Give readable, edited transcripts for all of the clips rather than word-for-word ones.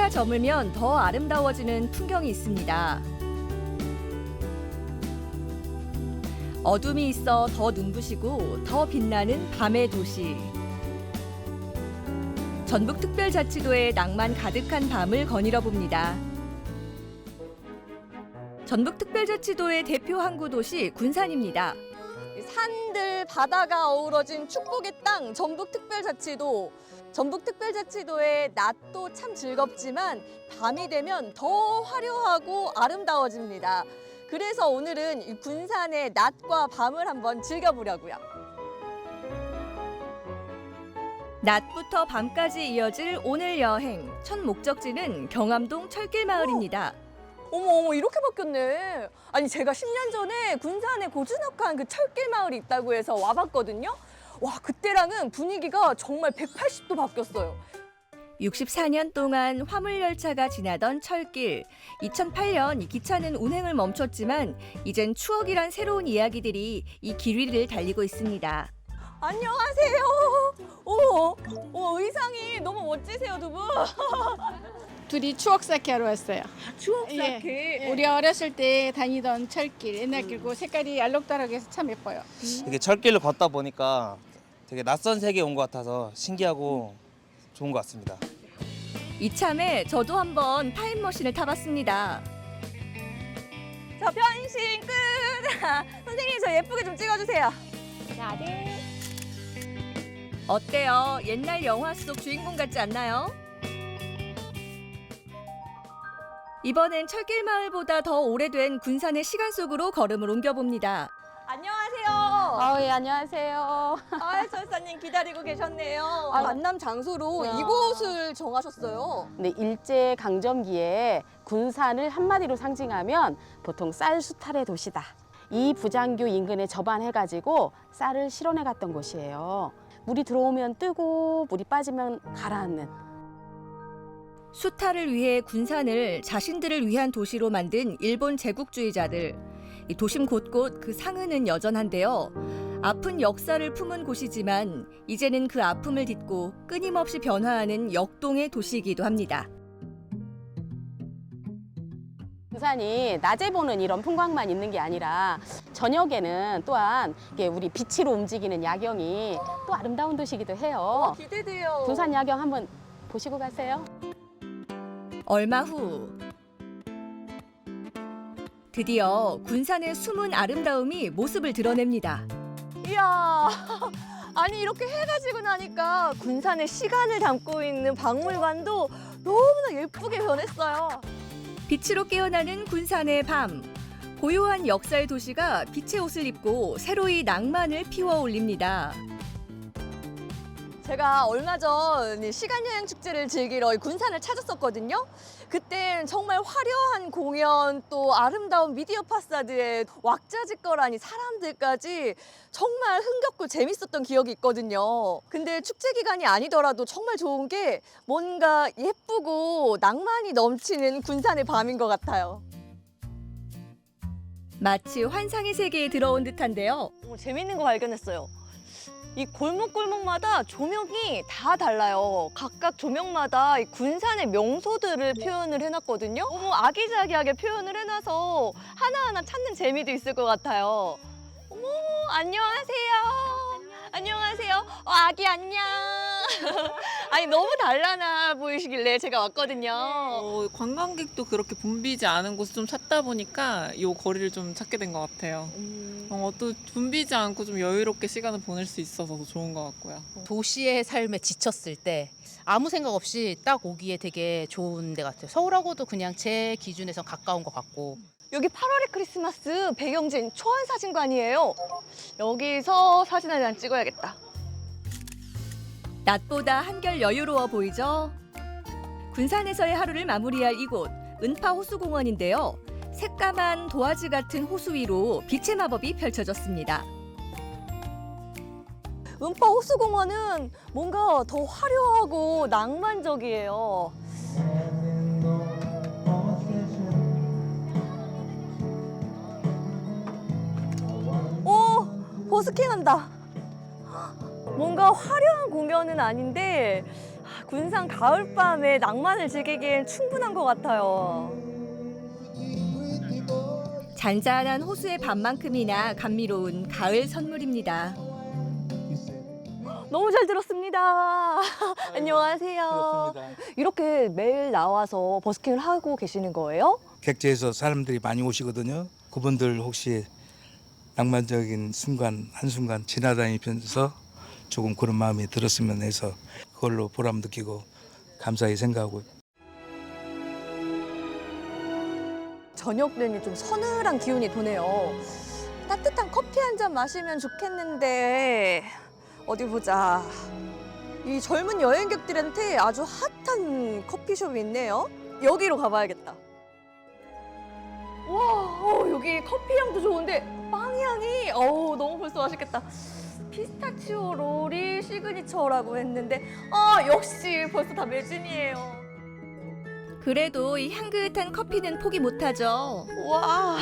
해가 저물면 더 아름다워지는 풍경이 있습니다. 어둠이 있어 더 눈부시고 더 빛나는 밤의 도시. 전북특별자치도의 낭만 가득한 밤을 거닐어 봅니다. 전북특별자치도의 대표 항구 도시 군산입니다. 산들, 바다가 어우러진 축복의 땅 전북특별자치도. 전북특별자치도의 낮도 참 즐겁지만 밤이 되면 더 화려하고 아름다워집니다. 그래서 오늘은 이 군산의 낮과 밤을 한번 즐겨보려고요. 낮부터 밤까지 이어질 오늘 여행. 첫 목적지는 경암동 철길마을입니다. 어머, 이렇게 바뀌었네. 아니, 제가 10년 전에 군산에 고즈넉한 그 철길마을이 있다고 해서 와봤거든요. 와, 그때랑은 분위기가 정말 180도 바뀌었어요. 64년 동안 화물열차가 지나던 철길. 2008년 이 기차는 운행을 멈췄지만 이젠 추억이란 새로운 이야기들이 이 길 위를 달리고 있습니다. 안녕하세요. 의상이 너무 멋지세요, 두 분. 둘이 추억 쌓기 하러 왔어요. 추억 쌓기. 예. 우리 어렸을 때 다니던 철길, 옛날 길고 색깔이 알록달록해서 참 예뻐요. 이게 철길을 걷다 보니까 되게 낯선 세계에 온 것 같아서 신기하고 좋은 것 같습니다. 이참에 저도 한번 타임머신을 타봤습니다. 저 변신 끝! 선생님, 저 예쁘게 좀 찍어주세요. 네. 어때요? 옛날 영화 속 주인공 같지 않나요? 이번엔 철길마을보다 더 오래된 군산의 시간 속으로 걸음을 옮겨봅니다. 안녕하세요. 예, 안녕하세요. 설사님 기다리고 계셨네요. 아, 만남 장소로 아. 이곳을 정하셨어요. 네, 일제 강점기에 군산을 한마디로 상징하면 보통 쌀 수탈의 도시다. 이 부장교 인근에 접안해가지고 쌀을 실어내 갔던 곳이에요. 물이 들어오면 뜨고 물이 빠지면 가라앉는. 수탈을 위해 군산을 자신들을 위한 도시로 만든 일본 제국주의자들. 이 도심 곳곳 그 상흔은 여전한데요. 아픈 역사를 품은 곳이지만 이제는 그 아픔을 딛고 끊임없이 변화하는 역동의 도시이기도 합니다. 군산이 낮에 보는 이런 풍광만 있는 게 아니라 저녁에는 또한 이게 우리 빛으로 움직이는 야경이 또 아름다운 도시이기도 해요. 기대돼요. 군산 야경 한번 보시고 가세요. 얼마 후 드디어 군산의 숨은 아름다움이 모습을 드러냅니다. 이야, 아니 이렇게 해가 지고 나니까 군산의 시간을 담고 있는 박물관도 너무나 예쁘게 변했어요. 빛으로 깨어나는 군산의 밤. 고요한 역사의 도시가 빛의 옷을 입고 새로이 낭만을 피워 올립니다. 제가 얼마 전 시간여행 축제를 즐기러 군산을 찾았었거든요. 그땐 정말 화려한 공연 또 아름다운 미디어 파사드에 왁자지껄하니 사람들까지 정말 흥겹고 재밌었던 기억이 있거든요. 근데 축제 기간이 아니더라도 정말 좋은 게 뭔가 예쁘고 낭만이 넘치는 군산의 밤인 것 같아요. 마치 환상의 세계에 들어온 듯한데요. 재밌는 거 발견했어요. 이 골목골목마다 조명이 다 달라요. 각각 조명마다 이 군산의 명소들을 표현을 해놨거든요. 너무 아기자기하게 표현을 해놔서 하나하나 찾는 재미도 있을 것 같아요. 어머, 안녕하세요. 안녕하세요. 아기 안녕. 아니 너무 단란해 보이시길래 제가 왔거든요. 관광객도 그렇게 붐비지 않은 곳을 좀 찾다 보니까 이 거리를 좀 찾게 된 것 같아요. 또 붐비지 않고 좀 여유롭게 시간을 보낼 수 있어서 더 좋은 것 같고요. 도시의 삶에 지쳤을 때 아무 생각 없이 딱 오기에 되게 좋은 데 같아요. 서울하고도 그냥 제 기준에서 가까운 것 같고. 여기 8월의 크리스마스 배경진 초안사진관이에요. 여기서 사진 한 장 찍어야겠다. 낮보다 한결 여유로워 보이죠? 군산에서의 하루를 마무리할 이곳 은파호수공원인데요. 새까만 도화지 같은 호수 위로 빛의 마법이 펼쳐졌습니다. 은파호수공원은 뭔가 더 화려하고 낭만적이에요. 버스킹한다. 뭔가 화려한 공연은 아닌데 군산 가을밤에 낭만을 즐기기엔 충분한 것 같아요. 잔잔한 호수의 밤만큼이나 감미로운 가을 선물입니다. 너무 잘 들었습니다. 안녕하세요. 이렇게 매일 나와서 버스킹을 하고 계시는 거예요? 객지에서 사람들이 많이 오시거든요. 그분들 혹시 낭만적인 순간 한순간 지나다니면서 조금 그런 마음이 들었으면 해서 그걸로 보람 느끼고 감사히 생각하고. 저녁 되니 좀 서늘한 기운이 도네요. 따뜻한 커피 한 잔 마시면 좋겠는데 어디 보자. 이 젊은 여행객들한테 아주 핫한 커피숍이 있네요. 여기로 가봐야겠다. 와, 여기 커피 향도 좋은데 빵 향이 너무 벌써 맛있겠다. 피스타치오 롤이 시그니처라고 했는데 역시 벌써 다 매진이에요. 그래도 이 향긋한 커피는 포기 못하죠. 와,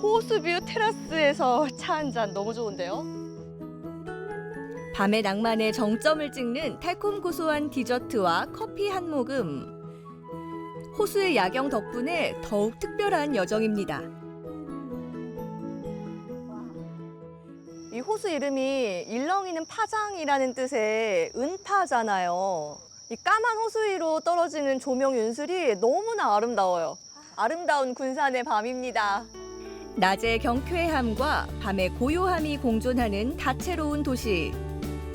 호수뷰 테라스에서 차 한 잔 너무 좋은데요? 밤의 낭만의 정점을 찍는 달콤 고소한 디저트와 커피 한 모금. 호수의 야경 덕분에 더욱 특별한 여정입니다. 이 호수 이름이 일렁이는 파장이라는 뜻의 은파잖아요. 이 까만 호수 위로 떨어지는 조명 윤술이 너무나 아름다워요. 아름다운 군산의 밤입니다. 낮의 경쾌함과 밤의 고요함이 공존하는 다채로운 도시.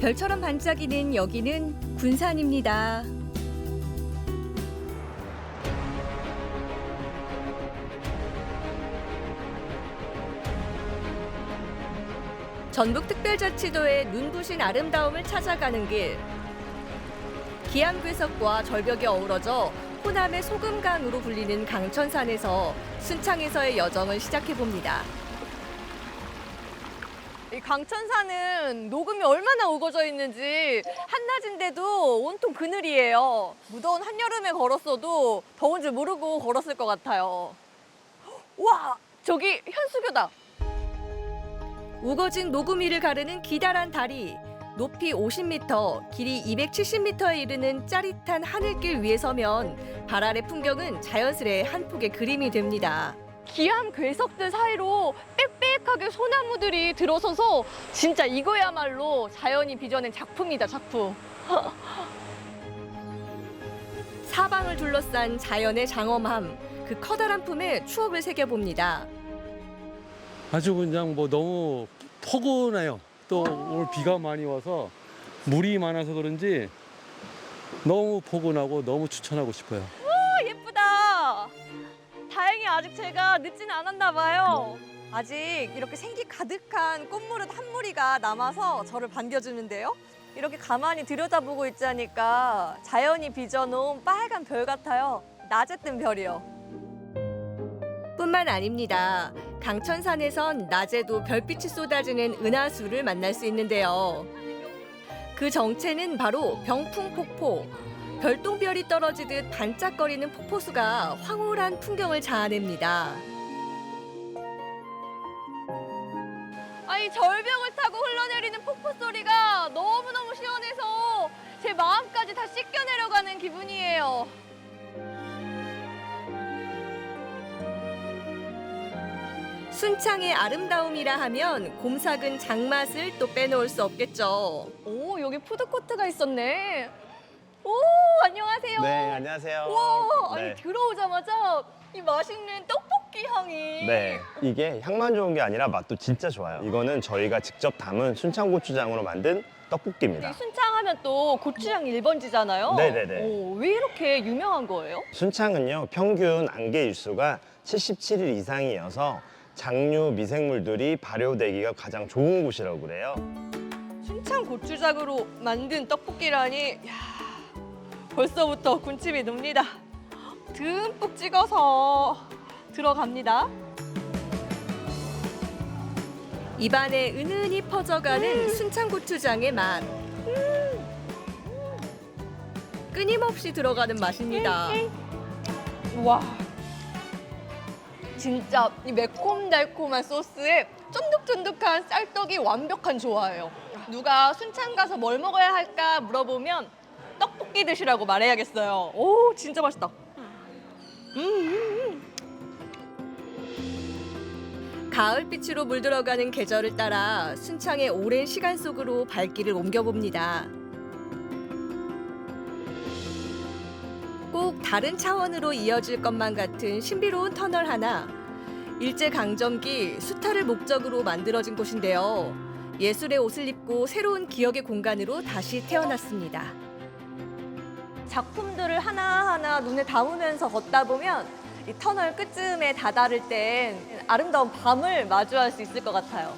별처럼 반짝이는 여기는 군산입니다. 전북특별자치도의 눈부신 아름다움을 찾아가는 길. 기암괴석과 절벽이 어우러져 호남의 소금강으로 불리는 강천산에서 순창에서의 여정을 시작해봅니다. 이 강천산은 녹음이 얼마나 우거져 있는지 한낮인데도 온통 그늘이에요. 무더운 한여름에 걸었어도 더운 줄 모르고 걸었을 것 같아요. 와, 저기 현수교다. 우거진 녹음 위를 가르는 기다란 다리. 높이 50m, 길이 270m에 이르는 짜릿한 하늘길 위에 서면 발 아래 풍경은 자연스레 한 폭의 그림이 됩니다. 기암 괴석들 사이로 빽빽하게 소나무들이 들어서서 진짜 이거야말로 자연이 빚어낸 작품이다, 작품. 사방을 둘러싼 자연의 장엄함, 그 커다란 품에 추억을 새겨봅니다. 아주 그냥 뭐 너무 포근해요. 또 오늘 비가 많이 와서 물이 많아서 그런지 너무 포근하고 너무 추천하고 싶어요. 예쁘다. 다행히 아직 제가 늦진 않았나 봐요. 아직 이렇게 생기 가득한 꽃무릇 한 무리가 남아서 저를 반겨주는데요. 이렇게 가만히 들여다보고 있자니까 자연이 빚어놓은 빨간 별 같아요. 낮에 뜬 별이요. 뿐만 아닙니다. 강천산에선 낮에도 별빛이 쏟아지는 은하수를 만날 수 있는데요. 그 정체는 바로 병풍폭포. 별똥별이 떨어지듯 반짝거리는 폭포수가 황홀한 풍경을 자아냅니다. 아니, 절벽을 타고 흘러내리는 폭포 소리가 너무너무 시원해서 제 마음까지 다 씻겨 내려가는 기분이에요. 순창의 아름다움이라 하면 곰삭은 장맛을 또 빼놓을 수 없겠죠. 오, 여기 푸드코트가 있었네. 오, 안녕하세요. 네, 안녕하세요. 와, 네. 아니 들어오자마자 이 맛있는 떡볶이 향이. 네, 이게 향만 좋은 게 아니라 맛도 진짜 좋아요. 이거는 저희가 직접 담은 순창고추장으로 만든 떡볶이입니다. 이 순창하면 또 고추장 1번지잖아요. 네네네. 오, 왜 이렇게 유명한 거예요? 순창은요, 평균 안개 일수가 77일 이상이어서 장류 미생물들이 발효되기가 가장 좋은 곳이라고 그래요. 순창 고추장으로 만든 떡볶이라니, 야, 벌써부터 군침이 돕니다. 듬뿍 찍어서 들어갑니다. 입안에 은은히 퍼져가는 순창 고추장의 맛. 끊임없이 들어가는 맛입니다. 와, 진짜 이 매콤달콤한 소스에 쫀득쫀득한 쌀떡이 완벽한 조화예요. 누가 순창 가서 뭘 먹어야 할까 물어보면 떡볶이 드시라고 말해야겠어요. 오, 진짜 맛있다. 가을빛으로 물들어가는 계절을 따라 순창의 오랜 시간 속으로 발길을 옮겨봅니다. 꼭 다른 차원으로 이어질 것만 같은 신비로운 터널 하나. 일제강점기 수탈을 목적으로 만들어진 곳인데요. 예술의 옷을 입고 새로운 기억의 공간으로 다시 태어났습니다. 작품들을 하나하나 눈에 담으면서 걷다 보면 이 터널 끝쯤에 다다를 땐 아름다운 밤을 마주할 수 있을 것 같아요.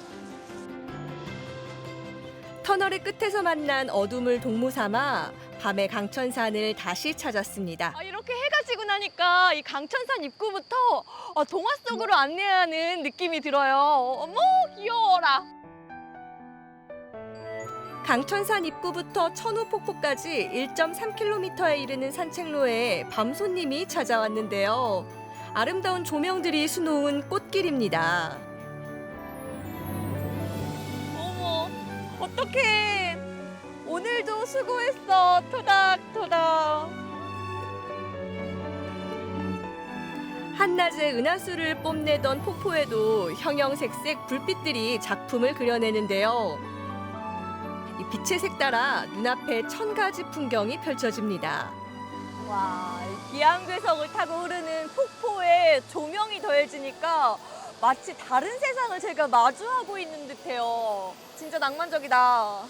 터널의 끝에서 만난 어둠을 동무 삼아 밤의 강천산을 다시 찾았습니다. 이렇게 해가 지고 나니까 이 강천산 입구부터 동화 속으로 안내하는 느낌이 들어요. 어머, 귀여워라. 강천산 입구부터 천우폭포까지 1.3km에 이르는 산책로에 밤 손님이 찾아왔는데요. 아름다운 조명들이 수놓은 꽃길입니다. 어머, 어떡해. 오늘도 수고했어, 토닥토닥. 한낮에 은하수를 뽐내던 폭포에도 형형색색 불빛들이 작품을 그려내는데요. 이 빛의 색 따라 눈앞에 1000가지 풍경이 펼쳐집니다. 와, 기암괴석을 타고 흐르는 폭포에 조명이 더해지니까 마치 다른 세상을 제가 마주하고 있는 듯해요. 진짜 낭만적이다.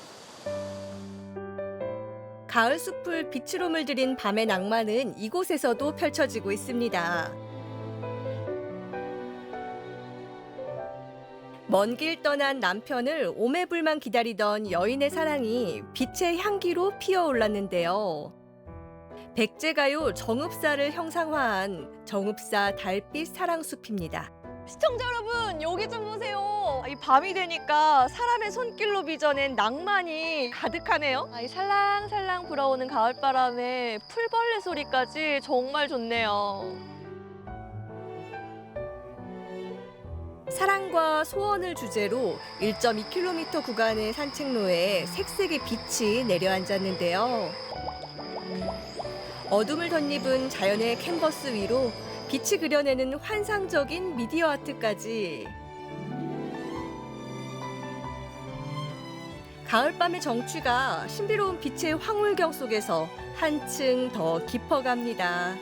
가을 숲을 빛으로 물들인 밤의 낭만은 이곳에서도 펼쳐지고 있습니다. 먼 길 떠난 남편을 오매불만 기다리던 여인의 사랑이 빛의 향기로 피어올랐는데요. 백제가요 정읍사를 형상화한 정읍사 달빛 사랑숲입니다. 시청자 여러분, 여기 좀 보세요. 이 밤이 되니까 사람의 손길로 빚어낸 낭만이 가득하네요. 이 살랑살랑 불어오는 가을바람에 풀벌레 소리까지 정말 좋네요. 사랑과 소원을 주제로 1.2km 구간의 산책로에 색색의 빛이 내려앉았는데요. 어둠을 덧입은 자연의 캔버스 위로 빛이 그려내는 환상적인 미디어 아트까지. 가을밤의 정취가 신비로운 빛의 황홀경 속에서 한층 더 깊어갑니다.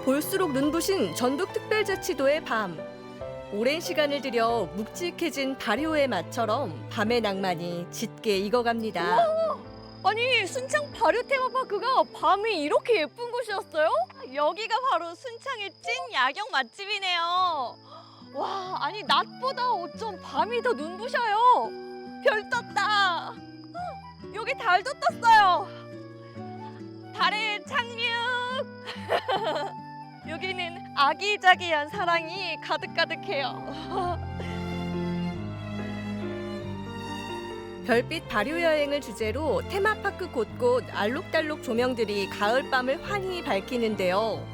볼수록 눈부신 전북특별자치도의 밤. 오랜 시간을 들여 묵직해진 발효의 맛처럼 밤의 낭만이 짙게 익어갑니다. 아니, 순창 발효 테마파크가 밤이 이렇게 예쁜 곳이었어요? 여기가 바로 순창의 찐 야경 맛집이네요. 와, 아니 낮보다 어쩜 밤이 더 눈부셔요. 별 떴다. 여기 달도 떴어요. 달의 착륙. 여기는 아기자기한 사랑이 가득가득해요. 별빛 발효 여행을 주제로 테마파크 곳곳 알록달록 조명들이 가을밤을 환히 밝히는데요.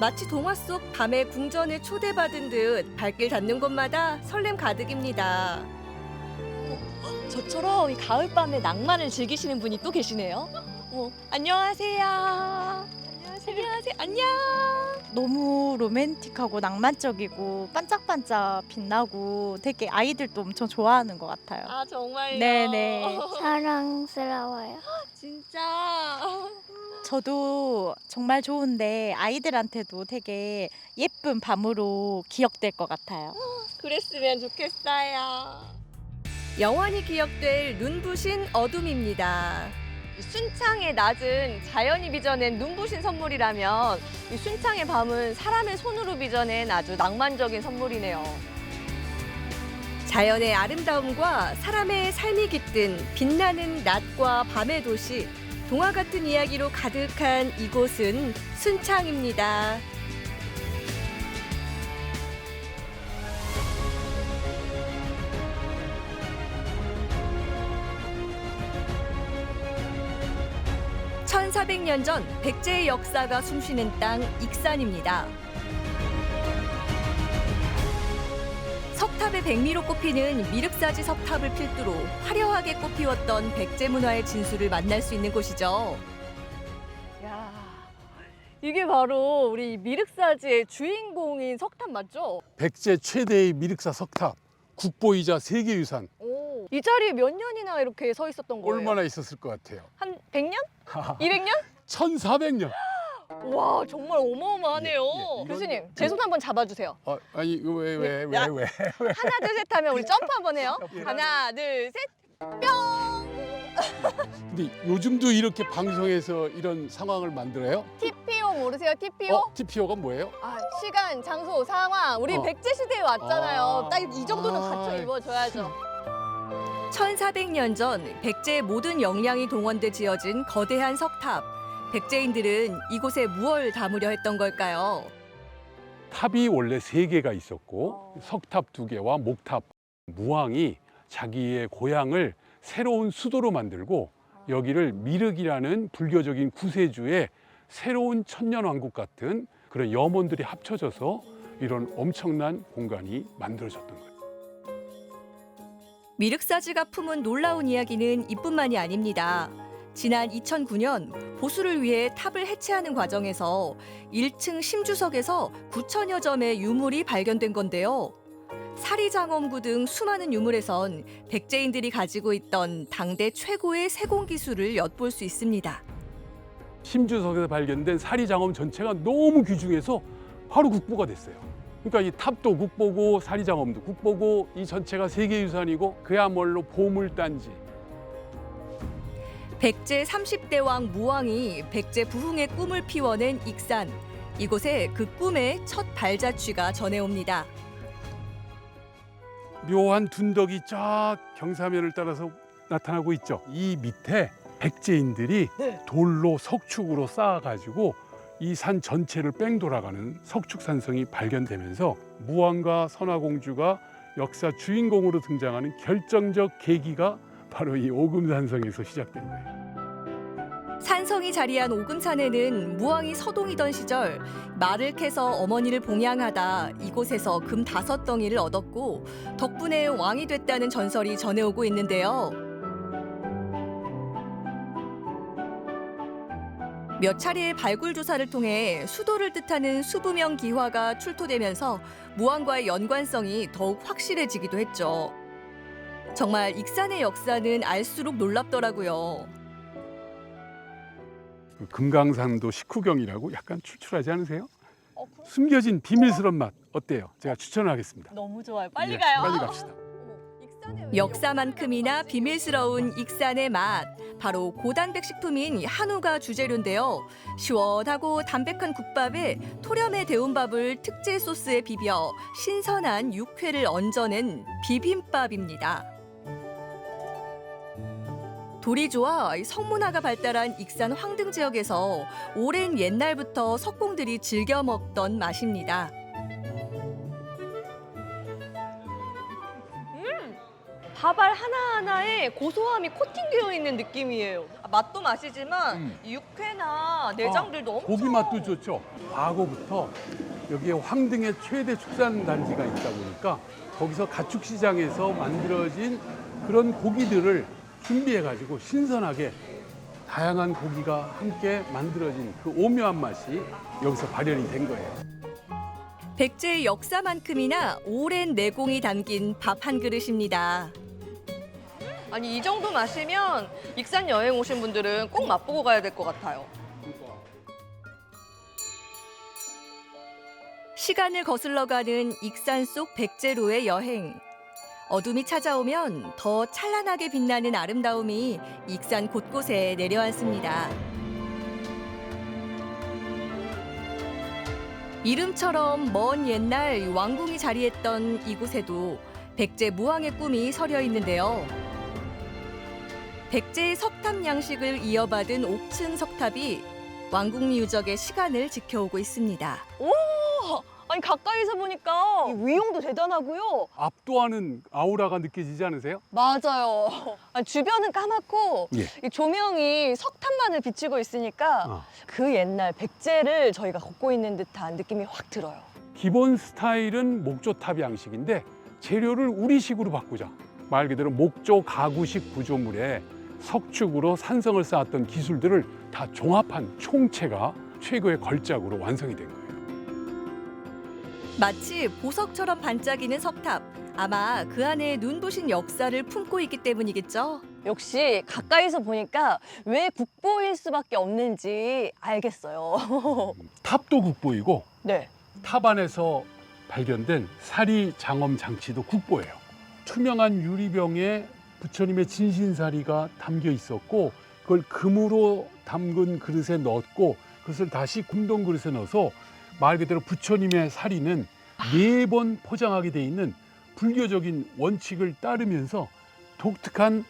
마치 동화 속 밤의 궁전에 초대받은 듯 발길 닿는 곳마다 설렘 가득입니다. 저처럼 이 가을밤의 낭만을 즐기시는 분이 또 계시네요. 안녕하세요. 안녕하세요. 안녕. 너무 로맨틱하고 낭만적이고 반짝반짝 빛나고 되게 아이들도 엄청 좋아하는 것 같아요. 아, 정말요? 네네. 사랑스러워요. 진짜. 저도 정말 좋은데 아이들한테도 되게 예쁜 밤으로 기억될 것 같아요. 그랬으면 좋겠어요. 영원히 기억될 눈부신 어둠입니다. 순창의 낮은 자연이 빚어낸 눈부신 선물이라면 이 순창의 밤은 사람의 손으로 빚어낸 아주 낭만적인 선물이네요. 자연의 아름다움과 사람의 삶이 깃든 빛나는 낮과 밤의 도시, 동화 같은 이야기로 가득한 이곳은 순창입니다. (1400년) 전 백제의 역사가 숨쉬는 땅 익산입니다. 석탑의 백미로 꼽히는 미륵사지 석탑을 필두로 화려하게 꽃피웠던 백제 문화의 진수를 만날 수 있는 곳이죠. 야, 이게 바로 우리 미륵사지의 주인공인 석탑 맞죠? 백제 최대의 미륵사 석탑, 국보이자 세계유산. 오, 이 자리에 몇 년이나 이렇게 서 있었던 거예요? 얼마나 있었을 것 같아요? 한 100년? 200년? 1400년. 와, 정말 어마어마하네요. 예. 교수님, 제 손 한번 잡아주세요. 아니 왜? 하나, 둘, 셋 하면 우리 점프 한번 해요. 하나, 둘, 셋, 뿅! 근데 요즘도 이렇게 방송에서 이런 상황을 만들어요? TPO 모르세요? TPO? TPO가 뭐예요? 아, 시간, 장소, 상황. 우리 백제 시대에 왔잖아요. 딱 이 정도는 갖춰 입어줘야죠. 1400년 전 백제의 모든 역량이 동원돼 지어진 거대한 석탑. 백제인들은 이곳에 무엇을 담으려 했던 걸까요? 탑이 원래 3개가 있었고 석탑 2개와 목탑. 무왕이 자기의 고향을 새로운 수도로 만들고 여기를 미륵이라는 불교적인 구세주의 새로운 천년왕국 같은 그런 염원들이 합쳐져서 이런 엄청난 공간이 만들어졌던 거예요. 미륵사지가 품은 놀라운 이야기는 이뿐만이 아닙니다. 지난 2009년 보수를 위해 탑을 해체하는 과정에서 1층 심주석에서 9천여 점의 유물이 발견된 건데요. 사리장엄구 등 수많은 유물에선 백제인들이 가지고 있던 당대 최고의 세공 기술을 엿볼 수 있습니다. 심주석에서 발견된 사리장엄 전체가 너무 귀중해서 바로 국보가 됐어요. 그러니까 이 탑도 국보고 사리장엄도 국보고 이 전체가 세계유산이고 그야말로 보물단지. 백제 30대 왕 무왕이 백제 부흥의 꿈을 피워낸 익산. 이곳에 그 꿈의 첫 발자취가 전해옵니다. 묘한 둔덕이 쫙 경사면을 따라서 나타나고 있죠. 이 밑에 백제인들이 돌로 석축으로 쌓아가지고 이 산 전체를 뺑 돌아가는 석축산성이 발견되면서 무왕과 선화공주가 역사 주인공으로 등장하는 결정적 계기가 바로 이 오금산성에서 시작된 거예요. 산성이 자리한 오금산에는 무왕이 서동이던 시절 말을 캐서 어머니를 봉양하다 이곳에서 금 5덩이를 얻었고 덕분에 왕이 됐다는 전설이 전해오고 있는데요. 몇 차례의 발굴 조사를 통해 수도를 뜻하는 수부명 기화가 출토되면서 무왕과의 연관성이 더욱 확실해지기도 했죠. 정말 익산의 역사는 알수록 놀랍더라고요. 금강산도 식후경이라고 약간 출출하지 않으세요? 숨겨진 비밀스러운 맛 어때요? 제가 추천하겠습니다. 너무 좋아요. 빨리 예, 가요. 빨리 갑시다. 역사만큼이나 비밀스러운 익산의 맛. 바로 고단백 식품인 한우가 주재료인데요. 시원하고 담백한 국밥에 토렴의 데운밥을 특제 소스에 비벼 신선한 육회를 얹어낸 비빔밥입니다. 돌이 좋아 성문화가 발달한 익산 황등 지역에서 오랜 옛날부터 석공들이 즐겨 먹던 맛입니다. 밥알 하나하나에 고소함이 코팅되어 있는 느낌이에요. 맛도 맛이지만 육회나 내장들도 엄청 고기 맛도 좋죠. 과거부터 여기에 황등의 최대 축산 단지가 있다 보니까 거기서 가축시장에서 만들어진 그런 고기들을 준비해가지고 신선하게 다양한 고기가 함께 만들어진 그 오묘한 맛이 여기서 발현이 된 거예요. 백제의 역사만큼이나 오랜 내공이 담긴 밥 한 그릇입니다. 아니 이 정도 맛이면 익산 여행 오신 분들은 꼭 맛보고 가야 될 것 같아요. 시간을 거슬러 가는 익산 속 백제로의 여행. 어둠이 찾아오면 더 찬란하게 빛나는 아름다움이 익산 곳곳에 내려앉습니다. 이름처럼 먼 옛날 왕궁이 자리했던 이곳에도 백제 무왕의 꿈이 서려 있는데요. 백제의 석탑 양식을 이어받은 옥층 석탑이 왕궁 유적의 시간을 지켜오고 있습니다. 오! 아니 가까이서 보니까 이 위용도 대단하고요. 압도하는 아우라가 느껴지지 않으세요? 맞아요. 아니, 주변은 까맣고 예. 이 조명이 석탑만을 비추고 있으니까 그 옛날 백제를 저희가 걷고 있는 듯한 느낌이 확 들어요. 기본 스타일은 목조탑 양식인데 재료를 우리식으로 바꾸자. 말 그대로 목조 가구식 구조물에 석축으로 산성을 쌓았던 기술들을 다 종합한 총체가 최고의 걸작으로 완성이 된 거예요. 마치 보석처럼 반짝이는 석탑. 아마 그 안에 눈부신 역사를 품고 있기 때문이겠죠. 역시 가까이서 보니까 왜 국보일 수밖에 없는지 알겠어요. 탑도 국보이고 네. 탑 안에서 발견된 사리 장엄 장치도 국보예요. 투명한 유리병에 부처님의 진신사리가 담겨 있었고 그걸 금으로 담근 그릇에 넣었고 그것을 다시 금동 그릇에 넣어서 말 그대로 부처님의 사리는 4번 포장하게 돼 있는 불교적인 원칙을 따르면서 독특한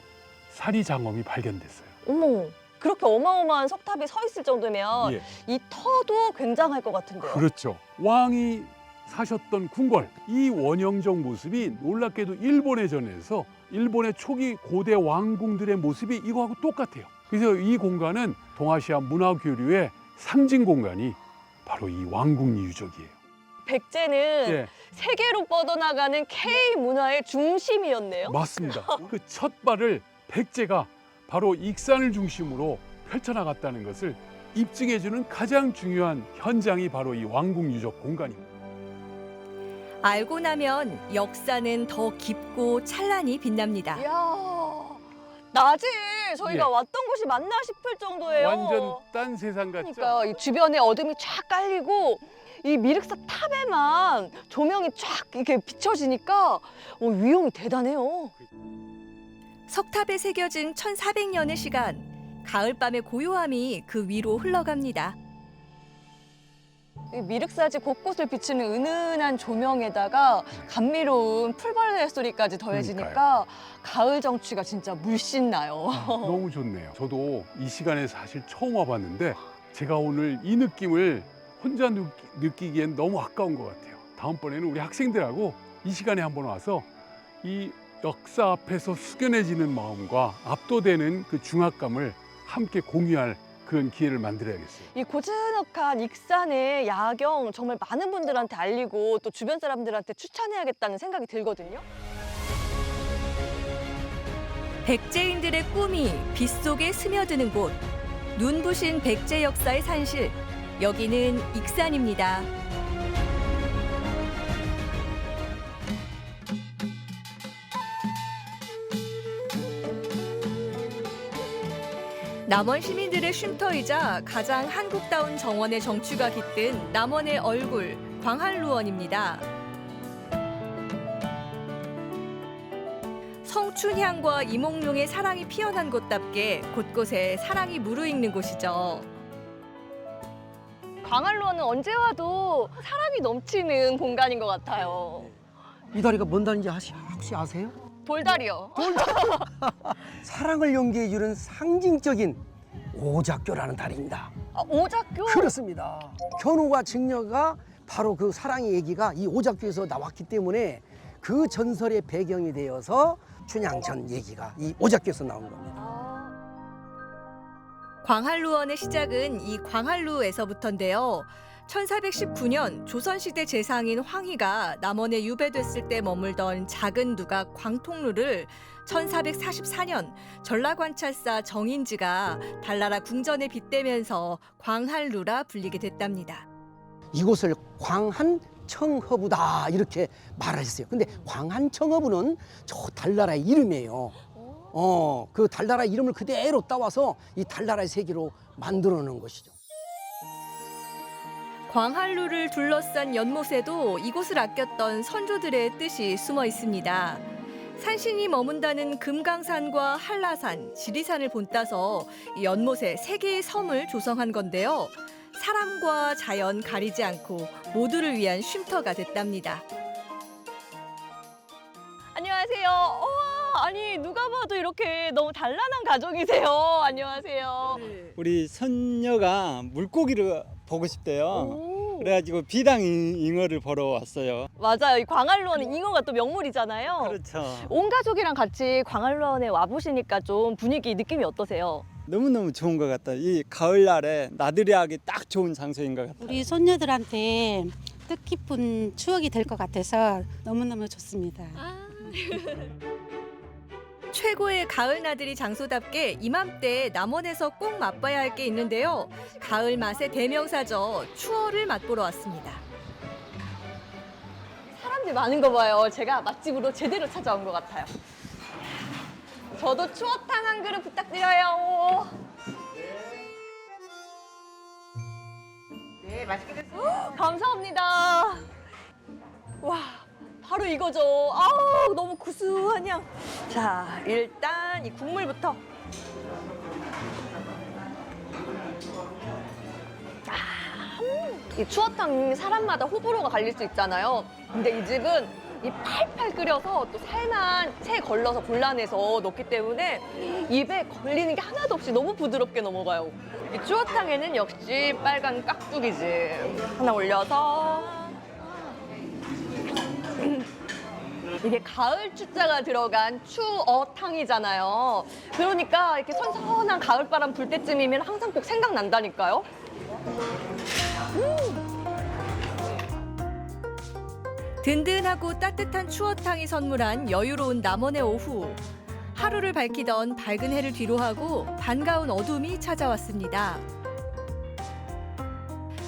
사리 장엄이 발견됐어요. 어머, 그렇게 어마어마한 석탑이 서 있을 정도면 예. 이 터도 굉장할 것 같은데요. 그렇죠. 왕이 사셨던 궁궐, 이 원형적 모습이 놀랍게도 일본에 전해서 일본의 초기 고대 왕궁들의 모습이 이거하고 똑같아요. 그래서 이 공간은 동아시아 문화교류의 상징 공간이 바로 이 왕궁리 유적이에요. 백제는 예. 세계로 뻗어나가는 K 문화의 중심이었네요. 맞습니다. 그 첫 발을 백제가 바로 익산을 중심으로 펼쳐나갔다는 것을 입증해주는 가장 중요한 현장이 바로 이 왕궁 유적 공간입니다. 알고 나면 역사는 더 깊고 찬란히 빛납니다. 이야, 낮에 저희가 예. 왔던 곳이 맞나 싶을 정도예요. 완전 딴 세상 같죠? 그러니까 이 주변에 어둠이 쫙 깔리고 이 미륵사 탑에만 조명이 쫙 이렇게 비춰지니까 위험이 대단해요. 석탑에 새겨진 1400년의 시간, 가을밤의 고요함이 그 위로 흘러갑니다. 이 미륵사지 곳곳을 비추는 은은한 조명에다가 감미로운 풀벌레 소리까지 더해지니까 그러니까요. 가을 정취가 진짜 물씬 나요. 너무 좋네요. 저도 이 시간에 사실 처음 와봤는데 제가 오늘 이 느낌을 혼자 느끼기엔 너무 아까운 것 같아요. 다음번에는 우리 학생들하고 이 시간에 한번 와서 이 역사 앞에서 숙연해지는 마음과 압도되는 그 중압감을 함께 공유할 그런 기회를 만들어야겠어요. 이 고즈넉한 익산의 야경 정말 많은 분들한테 알리고 또 주변 사람들한테 추천해야겠다는 생각이 들거든요. 백제인들의 꿈이 빗속에 스며드는 곳, 눈부신 백제 역사의 산실, 여기는 익산입니다. 남원 시민들의 쉼터이자 가장 한국다운 정원의 정취가 깃든 남원의 얼굴, 광한루원입니다. 성춘향과 이몽룡의 사랑이 피어난 곳답게 곳곳에 사랑이 무르익는 곳이죠. 광활루원은 언제 와도 사랑이 넘치는 공간인 것 같아요. 이 다리가 뭔 다리인지 혹시 아세요? 돌다리요. 사랑을 연기해주는 상징적인 오작교라는 다리입니다. 아, 오작교? 그렇습니다. 견우와 직녀가 바로 그 사랑의 얘기가 이 오작교에서 나왔기 때문에 그 전설의 배경이 되어서 춘향전 얘기가 이 오작교에서 나온 겁니다. 광한루원의 시작은 이 광한루에서부터인데요. 1419년 조선시대 재상인 황희가 남원에 유배됐을 때 머물던 작은 누각 광통루를 1444년 전라관찰사 정인지가 달나라 궁전에 빗대면서 광한루라 불리게 됐답니다. 이곳을 광한청허부다 이렇게 말하셨어요. 근데 광한청허부는 저 달나라의 이름이에요. 그 달나라 이름을 그대로 따와서 이 달나라의 세계로 만들어 놓은 것이죠. 광한루를 둘러싼 연못에도 이곳을 아꼈던 선조들의 뜻이 숨어 있습니다. 산신이 머문다는 금강산과 한라산, 지리산을 본따서 이 연못에 세 개의 섬을 조성한 건데요. 사람과 자연 가리지 않고 모두를 위한 쉼터가 됐답니다. 안녕하세요. 아니 누가 봐도 이렇게 너무 단란한 가족이세요. 안녕하세요. 우리 손녀가 물고기를 보고 싶대요. 그래가지고 비당 잉어를 보러 왔어요. 맞아요. 이 광활루원은 잉어가 또 명물이잖아요. 그렇죠. 온 가족이랑 같이 광활루원에 와보시니까 좀 분위기, 느낌이 어떠세요? 너무너무 좋은 것 같아요. 이 가을날에 나들이 하기 딱 좋은 장소인 것 같아요. 우리 손녀들한테 뜻깊은 추억이 될 것 같아서 너무너무 좋습니다. 최고의 가을 나들이 장소답게 이맘때 남원에서 꼭 맛봐야 할 게 있는데요. 가을 맛의 대명사죠. 추어를 맛보러 왔습니다. 사람들이 많은 거 봐요. 제가 맛집으로 제대로 찾아온 것 같아요. 저도 추어탕 한 그릇 부탁드려요. 네, 맛있게 드세요. 감사합니다. 와, 바로 이거죠. 아우, 너무 구수한 향. 자, 일단 이 국물부터. 이 추어탕 사람마다 호불호가 갈릴 수 있잖아요. 근데 이 집은 이 팔팔 끓여서 또 살만 채 걸러서 골라내서 넣기 때문에 입에 걸리는 게 하나도 없이 너무 부드럽게 넘어가요. 이 추어탕에는 역시 빨간 깍두기즙 하나 올려서 이게 가을 추자가 들어간 추어탕이잖아요. 그러니까 이렇게 선선한 가을바람 불 때쯤이면 항상 꼭 생각난다니까요. 든든하고 따뜻한 추어탕이 선물한 여유로운 남원의 오후. 하루를 밝히던 밝은 해를 뒤로하고 반가운 어둠이 찾아왔습니다.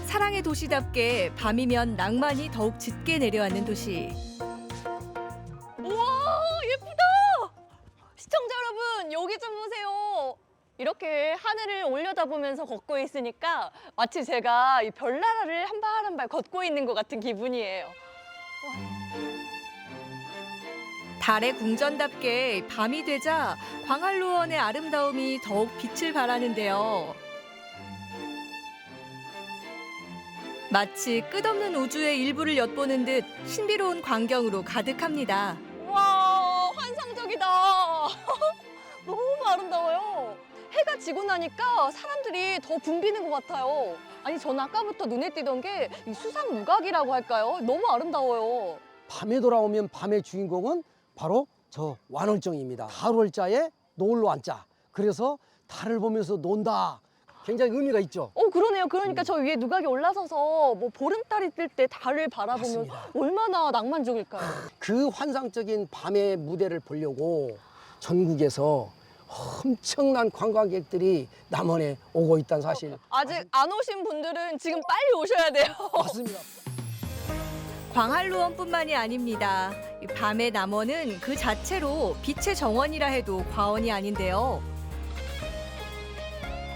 사랑의 도시답게 밤이면 낭만이 더욱 짙게 내려앉는 도시. 우와, 예쁘다! 시청자 여러분, 여기 좀 보세요. 이렇게 하늘을 올려다보면서 걷고 있으니까 마치 제가 이 별나라를 한 발 한 발 걷고 있는 것 같은 기분이에요. 달의 궁전답게 밤이 되자 광활루원의 아름다움이 더욱 빛을 발하는데요. 마치 끝없는 우주의 일부를 엿보는 듯 신비로운 광경으로 가득합니다. 와, 환상적이다. 너무 아름다워요. 해가 지고 나니까 사람들이 더 붐비는 것 같아요. 아니, 저는 아까부터 눈에 띄던 게 이 수상 무각이라고 할까요? 너무 아름다워요. 밤에 돌아오면 밤의 주인공은 바로 저 완월정입니다. 달월자에 노을로 앉자. 그래서 달을 보면서 논다. 굉장히 의미가 있죠. 그러네요. 그러니까 저 위에 누각이 올라서서 뭐 보름달이 뜰 때 달을 바라보면 맞습니다. 얼마나 낭만적일까요? 그 환상적인 밤의 무대를 보려고 전국에서 엄청난 관광객들이 남원에 오고 있다는 사실. 아직 안 오신 분들은 지금 빨리 오셔야 돼요. 맞습니다. 광활루원뿐만이 아닙니다. 이 밤의 남원은 그 자체로 빛의 정원이라 해도 과언이 아닌데요.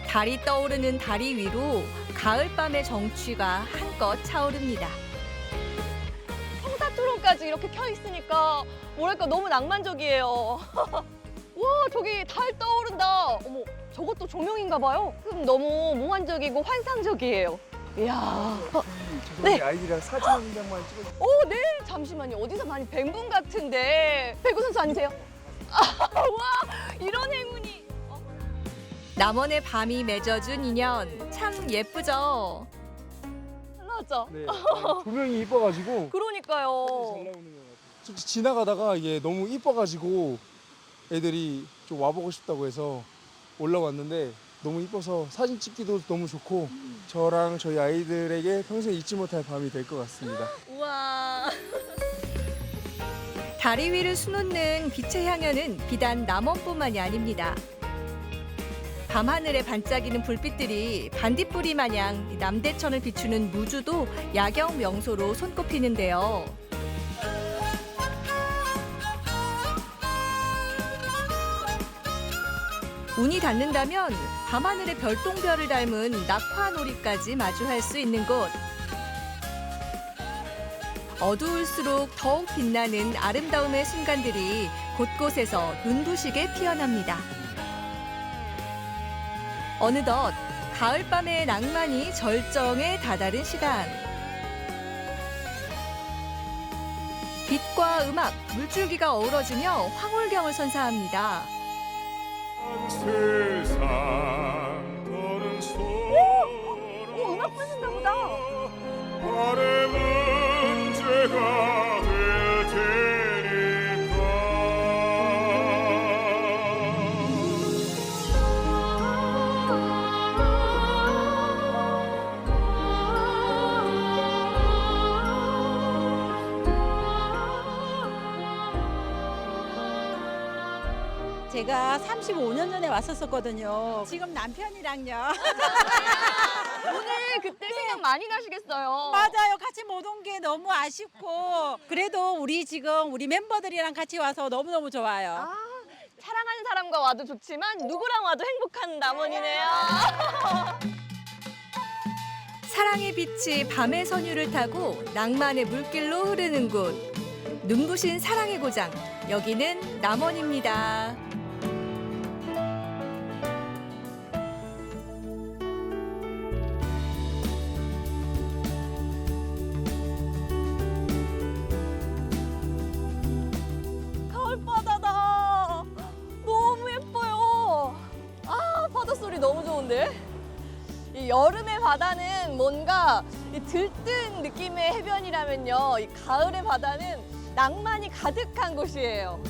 달이 떠오르는 다리 위로 가을밤의 정취가 한껏 차오릅니다. 성사투론까지 이렇게 켜 있으니까 뭐랄까 너무 낭만적이에요. 와, 저기 달 떠오른다. 어머, 저것도 조명인가 봐요. 너무 몽환적이고 환상적이에요. 이야. 네. 아이들이랑 사진 한 장만 찍어. 네. 잠시만요. 어디서 많이 뵌 분 같은데. 배구 선수 아니세요? 와, 이런 행운이. 남원의 밤이 맺어준 인연 참 예쁘죠? 맞아. 네. 조명이 이뻐가지고. 그러니까요. 잘 나오는 것 같아요. 지나가다가 이게 너무 이뻐가지고 애들이 좀 와보고 싶다고 해서 올라왔는데 너무 이뻐서 사진 찍기도 너무 좋고 저랑 저희 아이들에게 평생 잊지 못할 밤이 될 것 같습니다. 우와. 다리 위를 수놓는 빛의 향연은 비단 남원뿐만이 아닙니다. 밤하늘에 반짝이는 불빛들이 반딧불이 마냥 남대천을 비추는 무주도 야경 명소로 손꼽히는데요. 운이 닿는다면 밤하늘의 별똥별을 닮은 낙화놀이까지 마주할 수 있는 곳. 어두울수록 더욱 빛나는 아름다움의 순간들이 곳곳에서 눈부시게 피어납니다. 어느덧 가을밤의 낭만이 절정에 다다른 시간. 빛과 음악, 물줄기가 어우러지며 황홀경을 선사합니다. 음악 부르신가 보다. 바람은 제가 될 테니까. 제가 35년 전에 왔었거든요. 지금 남편이랑요. 오늘 그때 생각 많이 나시겠어요. 맞아요. 같이 못 온 게 너무 아쉽고 그래도 우리 멤버들이랑 같이 와서 너무너무 좋아요. 사랑하는 사람과 와도 좋지만 누구랑 와도 행복한 남원이네요. 사랑의 빛이 밤의 선율을 타고 낭만의 물길로 흐르는 곳. 눈부신 사랑의 고장. 여기는 남원입니다. 가을바다다. 너무 예뻐요. 아, 바닷소리 너무 좋은데? 이 여름의 바다는 뭔가 이 들뜬 느낌의 해변이라면요. 이 가을의 바다는 낭만이 가득한 곳이에요.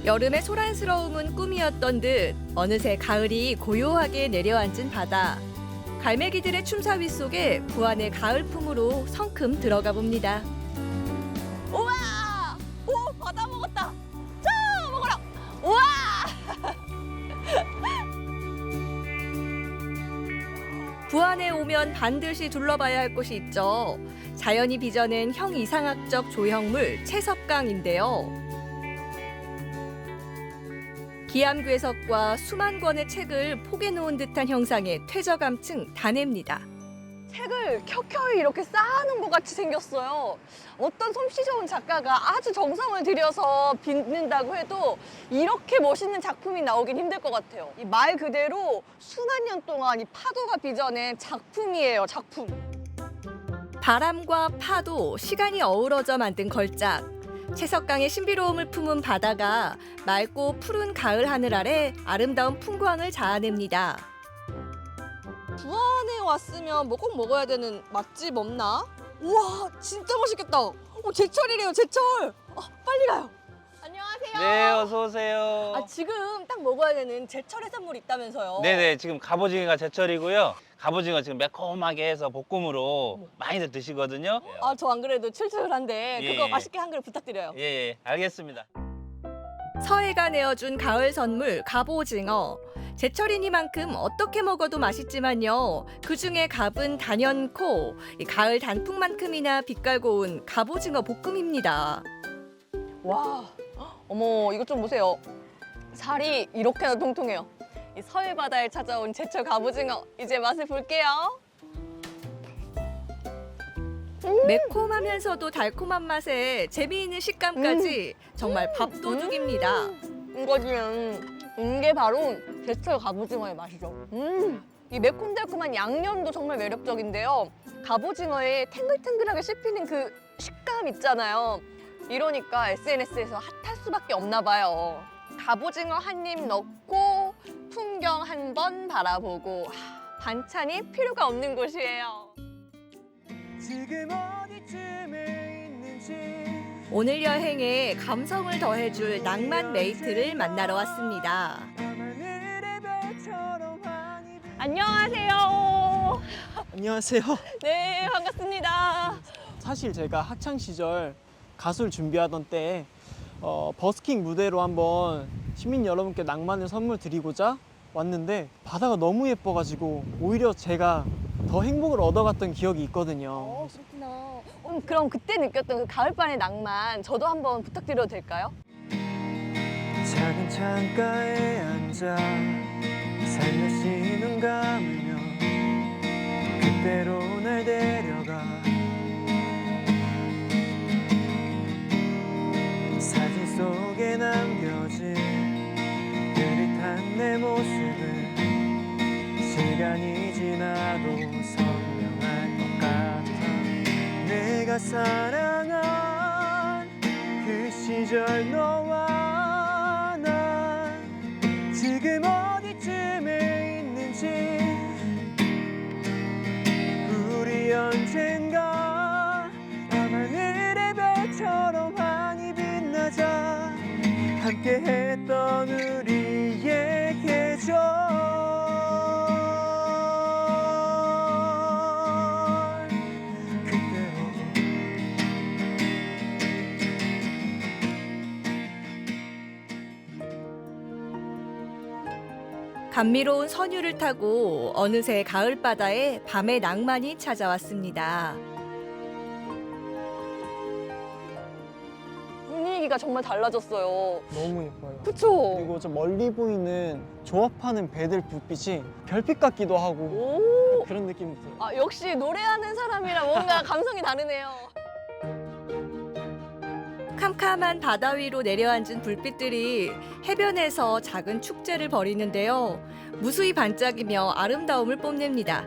여름의 소란스러움은 꿈이었던 듯 어느새 가을이 고요하게 내려앉은 바다. 갈매기들의 춤사위 속에 부안의 가을풍으로 성큼 들어가 봅니다. 우와! 오, 바다 먹었다. 자, 먹어라. 우와! 부안에 오면 반드시 둘러봐야 할 곳이 있죠. 자연이 빚어낸 형이상학적 조형물 채석강인데요. 기암괴석과 수만 권의 책을 포개놓은 듯한 형상의 퇴저감층 단해입니다. 책을 켜켜이 이렇게 쌓아놓은 것 같이 생겼어요. 어떤 솜씨 좋은 작가가 아주 정성을 들여서 빚는다고 해도 이렇게 멋있는 작품이 나오긴 힘들 것 같아요. 이 말 그대로 수만 년 동안 이 파도가 빚어낸 작품이에요, 작품. 바람과 파도, 시간이 어우러져 만든 걸작. 채석강의 신비로움을 품은 바다가 맑고 푸른 가을 하늘 아래 아름다운 풍광을 자아냅니다. 부안에 왔으면 뭐 꼭 먹어야 되는 맛집 없나? 우와, 진짜 맛있겠다. 제철이래요, 제철. 빨리 가요. 안녕하세요. 네, 어서 오세요. 지금 딱 먹어야 되는 제철 해산물이 있다면서요? 네네, 지금 갑오징어가 제철이고요. 갑오징어 지금 매콤하게 해서 볶음으로 많이들 드시거든요. 저 안 그래도 출출한데 예, 그거 예. 맛있게 한 그릇 부탁드려요. 예, 알겠습니다. 서해가 내어준 가을 선물 갑오징어. 제철이니만큼 어떻게 먹어도 맛있지만요. 그중에 갑은 단연코 이 가을 단풍만큼이나 빛깔 고운 갑오징어 볶음입니다. 와, 어머, 이것 좀 보세요. 살이 이렇게나 통통해요. 이 서해 바다에 찾아온 제철 갑오징어, 이제 맛을 볼게요. 매콤하면서도 달콤한 맛에 재미있는 식감까지 정말 밥도둑입니다. 이게 바로 제철 갑오징어의 맛이죠. 이 매콤달콤한 양념도 정말 매력적인데요. 갑오징어에 탱글탱글하게 씹히는 그 식감 있잖아요. 이러니까 SNS에서 핫할 수밖에 없나 봐요. 갑오징어 한 입 넣고 풍경 한 번 바라보고 반찬이 필요가 없는 곳이에요. 지금 어디쯤에 있는지 오늘 여행에 감성을 더해줄 낭만 메이트를 만나러 왔습니다. 안녕하세요. 안녕하세요. 네, 반갑습니다. 사실 제가 학창 시절 가수를 준비하던 때 버스킹 무대로 한번 시민 여러분께 낭만을 선물 드리고자 왔는데 바다가 너무 예뻐가지고 오히려 제가 더 행복을 얻어갔던 기억이 있거든요. 그렇구나. 그럼 그때 느꼈던 그 가을밤의 낭만 저도 한번 부탁드려도 될까요? 작은 창가에 앉아 살며시 눈 감으며 그때로 날 데려가 사진 속에 남겨진 느릿한 내 모습은 시간이 지나도 선명할 것 같아. 내가 사랑한 그 시절 너와 난 지금 어디쯤에 있는지 우리 언젠가 밤하늘의 별처럼 환히 빛나자 함께 했던 우리의 계절 그대로. 감미로운 선율을 타고 어느새 가을 바다에 밤의 낭만이 찾아왔습니다. 분위기가 정말 달라졌어요. 너무 예뻐요. 그쵸? 그리고 저 멀리 보이는 조업하는 배들 불빛이 별빛 같기도 하고 그런 느낌이 들어요. 아, 역시 노래하는 사람이랑 뭔가 감성이 다르네요. 캄캄한 바다 위로 내려앉은 불빛들이 해변에서 작은 축제를 벌이는데요. 무수히 반짝이며 아름다움을 뽐냅니다.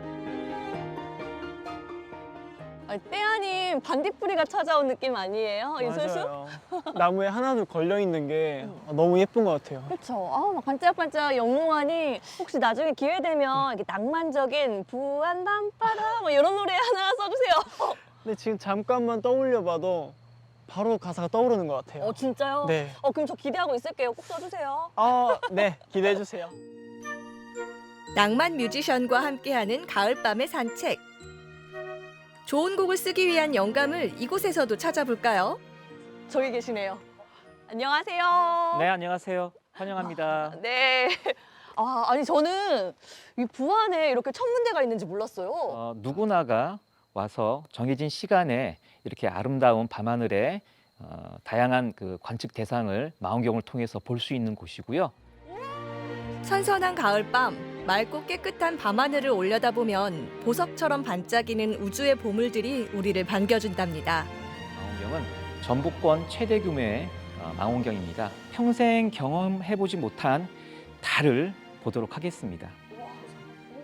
아니, 떼아님 반딧불이가 찾아온 느낌 아니에요? 이슬수? 맞아요. 나무에 하나둘 걸려 있는 게 너무 예쁜 것 같아요. 그렇죠. 아, 막 반짝반짝 영롱하니 혹시 나중에 기회 되면 이렇게 낭만적인 부안 밤바다 뭐 이런 노래 하나 써주세요. 근데 지금 잠깐만 떠올려봐도 바로 가사가 떠오르는 것 같아요. 진짜요? 네. 그럼 저 기대하고 있을게요. 꼭 써주세요. 네, 기대해 주세요. 낭만 뮤지션과 함께하는 가을밤의 산책. 좋은 곡을 쓰기 위한 영감을 이곳에서도 찾아볼까요? 저기 계시네요. 안녕하세요. 네, 안녕하세요. 환영합니다. 네. 아니 저는 이 부안에 이렇게 천문대가 있는지 몰랐어요. 누구나가 와서 정해진 시간에 이렇게 아름다운 밤하늘에 다양한 그 관측 대상을 망원경을 통해서 볼 수 있는 곳이고요. 선선한 가을밤, 맑고 깨끗한 밤하늘을 올려다보면 보석처럼 반짝이는 우주의 보물들이 우리를 반겨준답니다. 망원경은 전북권 최대 규모의 망원경입니다. 평생 경험해보지 못한 달을 보도록 하겠습니다.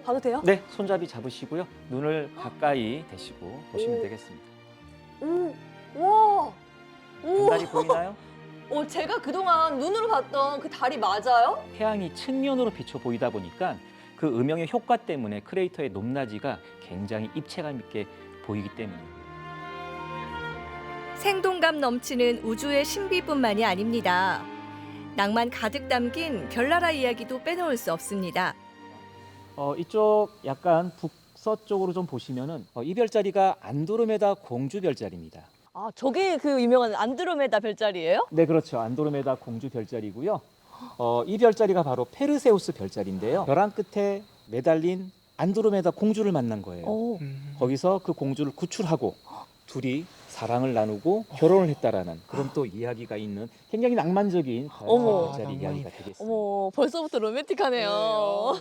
봐도 돼요? 네, 손잡이 잡으시고요. 눈을 가까이 대시고 보시면 되겠습니다. 와. 한 달이 보이나요? 제가 그동안 눈으로 봤던 그 달이 맞아요? 태양이 측면으로 비춰 보이다 보니까 그 음영의 효과 때문에 크레이터의 높낮이가 굉장히 입체감 있게 보이기 때문입니다. 생동감 넘치는 우주의 신비뿐만이 아닙니다. 낭만 가득 담긴 별나라 이야기도 빼놓을 수 없습니다. 이쪽 약간 북서쪽으로 좀 보시면은 이 별자리가 안드로메다 공주 별자리입니다. 저게 그 유명한 안드로메다 별자리예요? 네, 그렇죠. 안드로메다 공주 별자리고요. 이 별자리가 바로 페르세우스 별자리인데요. 벼랑 끝에 매달린 안드로메다 공주를 만난 거예요. 거기서 그 공주를 구출하고 둘이 사랑을 나누고 결혼을 했다라는 그런 또 이야기가 있는 굉장히 낭만적인 별자리 이야기가 되겠습니다. 어머, 벌써부터 로맨틱하네요.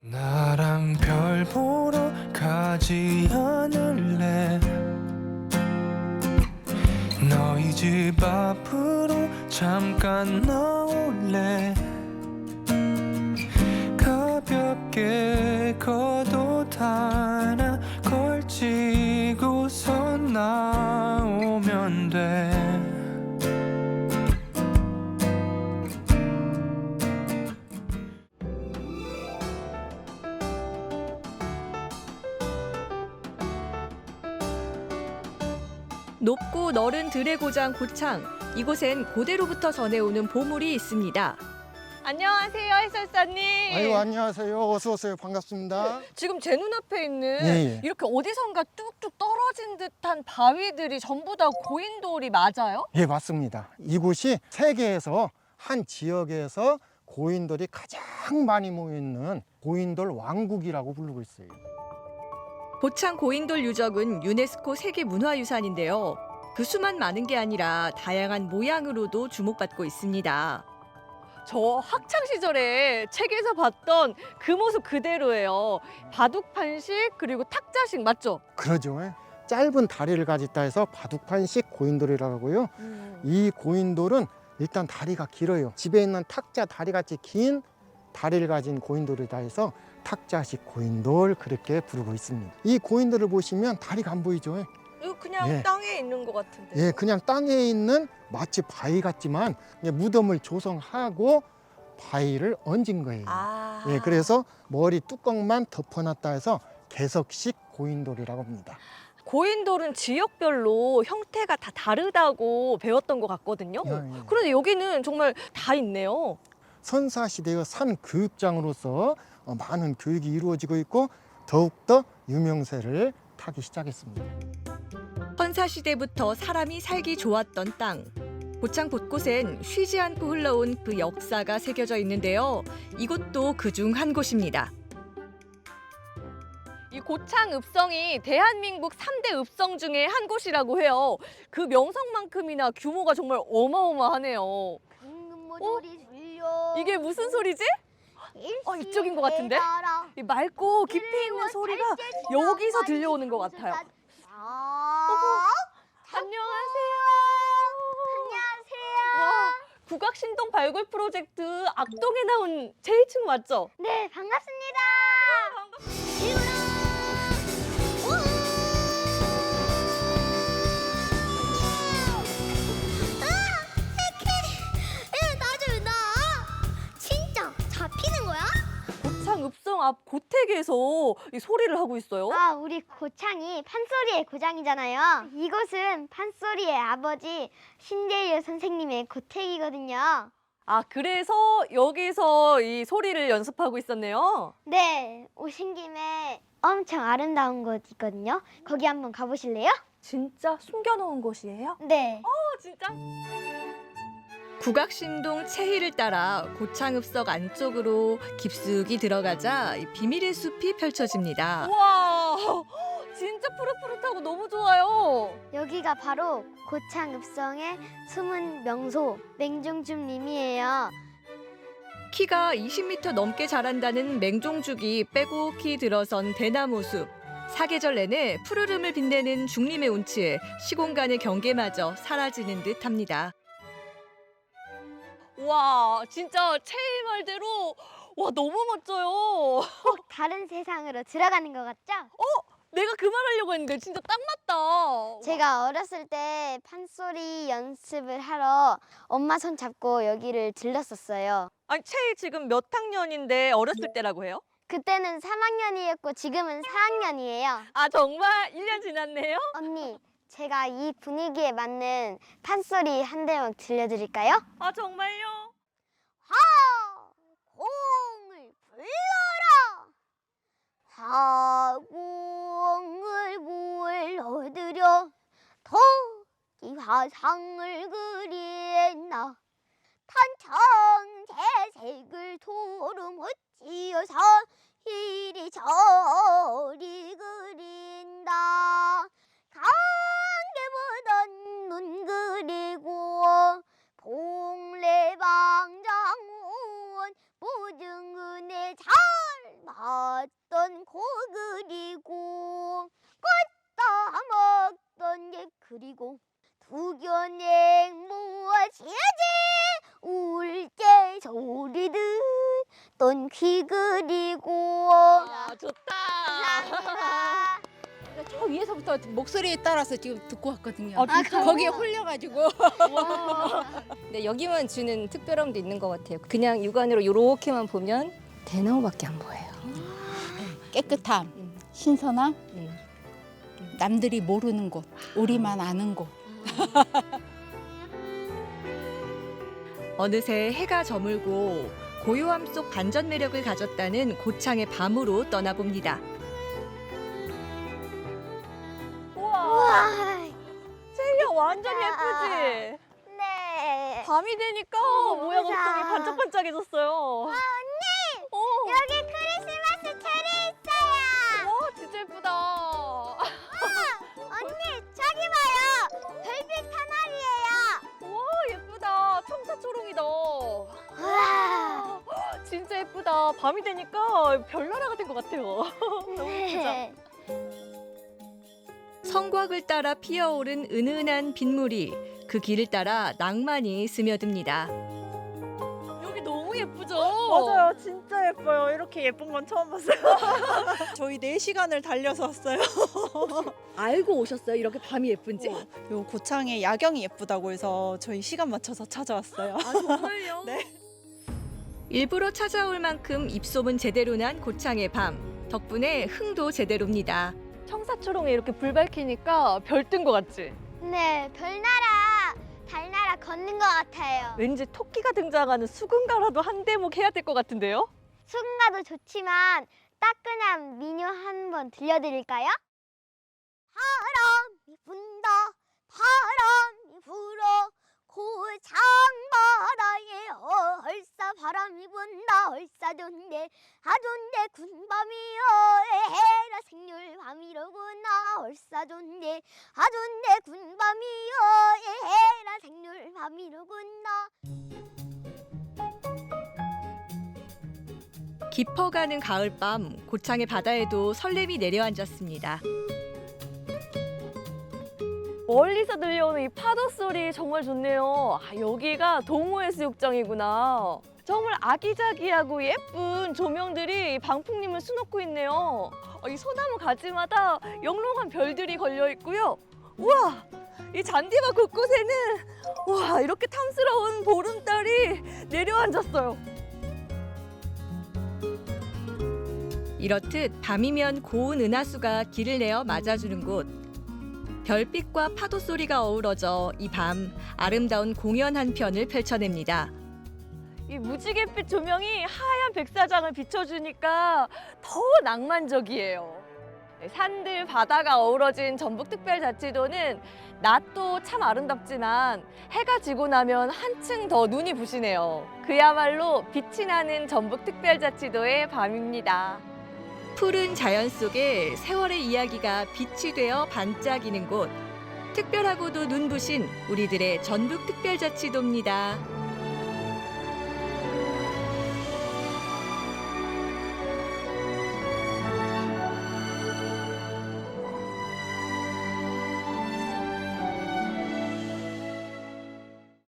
나랑 별 보러 가지 않을래? 너희 집 앞으로 잠깐 나올래? 가볍게 겉옷 하나 걸치고서 나오면 돼. 높고 너른 들의 고장 고창. 이곳엔 고대로부터 전해오는 보물이 있습니다. 안녕하세요, 해설사님. 아유, 안녕하세요. 어서 오세요. 반갑습니다. 지금 제 눈앞에 있는 예. 이렇게 어디선가 뚝뚝 떨어진 듯한 바위들이 전부 다 고인돌이 맞아요? 예, 맞습니다. 이곳이 세계에서 한 지역에서 고인돌이 가장 많이 모여있는 고인돌 왕국이라고 부르고 있어요. 고창 고인돌 유적은 유네스코 세계문화유산인데요. 그 수만 많은 게 아니라 다양한 모양으로도 주목받고 있습니다. 저 학창 시절에 책에서 봤던 그 모습 그대로예요. 바둑판식 그리고 탁자식 맞죠? 그러죠. 짧은 다리를 가졌다 해서 바둑판식 고인돌이라고 하고요. 이 고인돌은 일단 다리가 길어요. 집에 있는 탁자 다리같이 긴 다리를 가진 고인돌이다 해서 탁자식 고인돌 그렇게 부르고 있습니다. 이 고인돌을 보시면 다리가 안 보이죠? 이거 그냥 예. 땅에 있는 것 같은데. 예, 그냥 땅에 있는 마치 바위 같지만 무덤을 조성하고 바위를 얹은 거예요. 예, 그래서 머리 뚜껑만 덮어놨다 해서 개석식 고인돌이라고 합니다. 고인돌은 지역별로 형태가 다 다르다고 배웠던 것 같거든요. 예. 그런데 여기는 정말 다 있네요. 선사시대의 산 교육장으로서 많은 교육이 이루어지고 있고 더욱더 유명세를 타기 시작했습니다. 선사시대부터 사람이 살기 좋았던 땅. 고창 곳곳엔 쉬지 않고 흘러온 그 역사가 새겨져 있는데요. 이곳도 그중 한 곳입니다. 이 고창 읍성이 대한민국 3대 읍성 중에 한 곳이라고 해요. 그 명성만큼이나 규모가 정말 어마어마하네요. 이게 무슨 소리지? 이쪽인 것 같은데? 이 맑고 깊이 있는 소리가 여기서 들려오는 것 같아요. 안녕하세요. 와, 국악신동 발굴 프로젝트 악동에 나온 제2층 맞죠? 네, 반갑습니다. 고창 읍성 앞 고택에서 이 소리를 하고 있어요. 아, 우리 고창이 판소리의 고장이잖아요. 이곳은 판소리의 아버지 신재유 선생님의 고택이거든요. 아, 그래서 여기서 이 소리를 연습하고 있었네요. 네, 오신 김에 엄청 아름다운 곳이거든요. 거기 한번 가보실래요? 진짜 숨겨놓은 곳이에요? 네. 진짜? 국악신동 채희를 따라 고창읍석 안쪽으로 깊숙이 들어가자 이 비밀의 숲이 펼쳐집니다. 우와, 진짜 푸릇푸릇하고 너무 좋아요. 여기가 바로 고창 읍성의 숨은 명소 맹종줍님이에요. 키가 20m 넘게 자란다는 맹종죽이 빼곡히 들어선 대나무 숲. 사계절 내내 푸르름을 빛내는 중림의 운치에 시공간의 경계마저 사라지는 듯합니다. 와, 진짜 채희 말대로 와, 너무 멋져요. 꼭 다른 세상으로 들어가는 것 같죠? 내가 그 말 하려고 했는데 진짜 딱 맞다. 제가 어렸을 때 판소리 연습을 하러 엄마 손 잡고 여기를 들렀었어요. 아니, 채희 지금 몇 학년인데 어렸을 때라고 해요? 그때는 3학년이었고 지금은 4학년이에요. 아, 정말 1년 지났네요? 언니, 제가 이 분위기에 맞는 판소리 한 대목 들려드릴까요? 아, 정말요? 화공을 불러라! 화공을 불러들여 토끼 화상을 그리나 탄창재색을 도름 어찌어서 이리 저리 그린다. 강계보던 눈 그리고 봉래방장원 무증은에 잘 맞던 고 그리고 꽃 따먹던 게 그리고 두견행 무엇이지 울제 소리 듣던 귀 그리고. 아, 좋다. 감사합니다. 저 위에서부터 목소리에 따라서 지금 듣고 왔거든요. 아, 진짜요? 거기에 홀려가지고. 근데 여기만 주는 특별함도 있는 것 같아요. 그냥 육안으로 이렇게만 보면 대나무밖에 안 보여요. 깨끗함, 신선함, 남들이 모르는 곳, 우리만 아는 곳. 어느새 해가 저물고 고요함 속 반전 매력을 가졌다는 고창의 밤으로 떠나봅니다. 우와, 채희야 완전 예쁘지? 네. 밤이 되니까 모양 맞아. 엄청 반짝반짝해졌어요. 언니! 여기 크리스마스 트리 있어요. 와, 진짜 예쁘다. 언니, 저기 봐요. 별빛 하늘이에요. 와, 예쁘다. 청사초롱이다. 와. 진짜 예쁘다. 밤이 되니까 별나라가 된 것 같아요. 너무 예쁘다. 성곽을 따라 피어오른 은은한 빗물이 그 길을 따라 낭만이 스며듭니다. 여기 너무 예쁘죠? 맞아요. 진짜 예뻐요. 이렇게 예쁜 건 처음 봤어요. 저희 4시간을 달려서 왔어요. 알고 오셨어요? 이렇게 밤이 예쁜지? 요 고창의 야경이 예쁘다고 해서 저희 시간 맞춰서 찾아왔어요. 아, 정말요? 네. 일부러 찾아올 만큼 입소문 제대로 난 고창의 밤. 덕분에 흥도 제대로입니다. 청사초롱에 이렇게 불 밝히니까 별 뜬 것 같지? 네, 별나라, 달나라 걷는 것 같아요. 왠지 토끼가 등장하는 수군가라도 한 대목 해야 될 것 같은데요? 수군가도 좋지만 따끈한 민요 한 번 들려드릴까요? 바람이 분다, 바람이 불어, 고창 바다에 얼싸 바람이 분다 얼싸 좋네 아좋네 군밤이여 에헤라 생률 밤이로구나 얼싸 좋네 아좋네 군밤이여 에헤라 생률 밤이로구나. 깊어가는 가을밤, 고창의 바다에도 설렘이 내려앉았습니다. 멀리서 들려오는 이 파도 소리 정말 좋네요. 아, 여기가 동호해수욕장이구나. 정말 아기자기하고 예쁜 조명들이 방풍림을 수놓고 있네요. 이 소나무 가지마다 영롱한 별들이 걸려 있고요. 우와! 이 잔디밭 곳곳에는 우와 이렇게 탐스러운 보름달이 내려앉았어요. 이렇듯 밤이면 고운 은하수가 길을 내어 맞아주는 곳. 별빛과 파도 소리가 어우러져 이 밤 아름다운 공연 한 편을 펼쳐냅니다. 이 무지갯빛 조명이 하얀 백사장을 비춰주니까 더 낭만적이에요. 산들, 바다가 어우러진 전북특별자치도는 낮도 참 아름답지만 해가 지고 나면 한층 더 눈이 부시네요. 그야말로 빛이 나는 전북특별자치도의 밤입니다. 푸른 자연 속에 세월의 이야기가 빛이 되어 반짝이는 곳. 특별하고도 눈부신 우리들의 전북특별자치도입니다.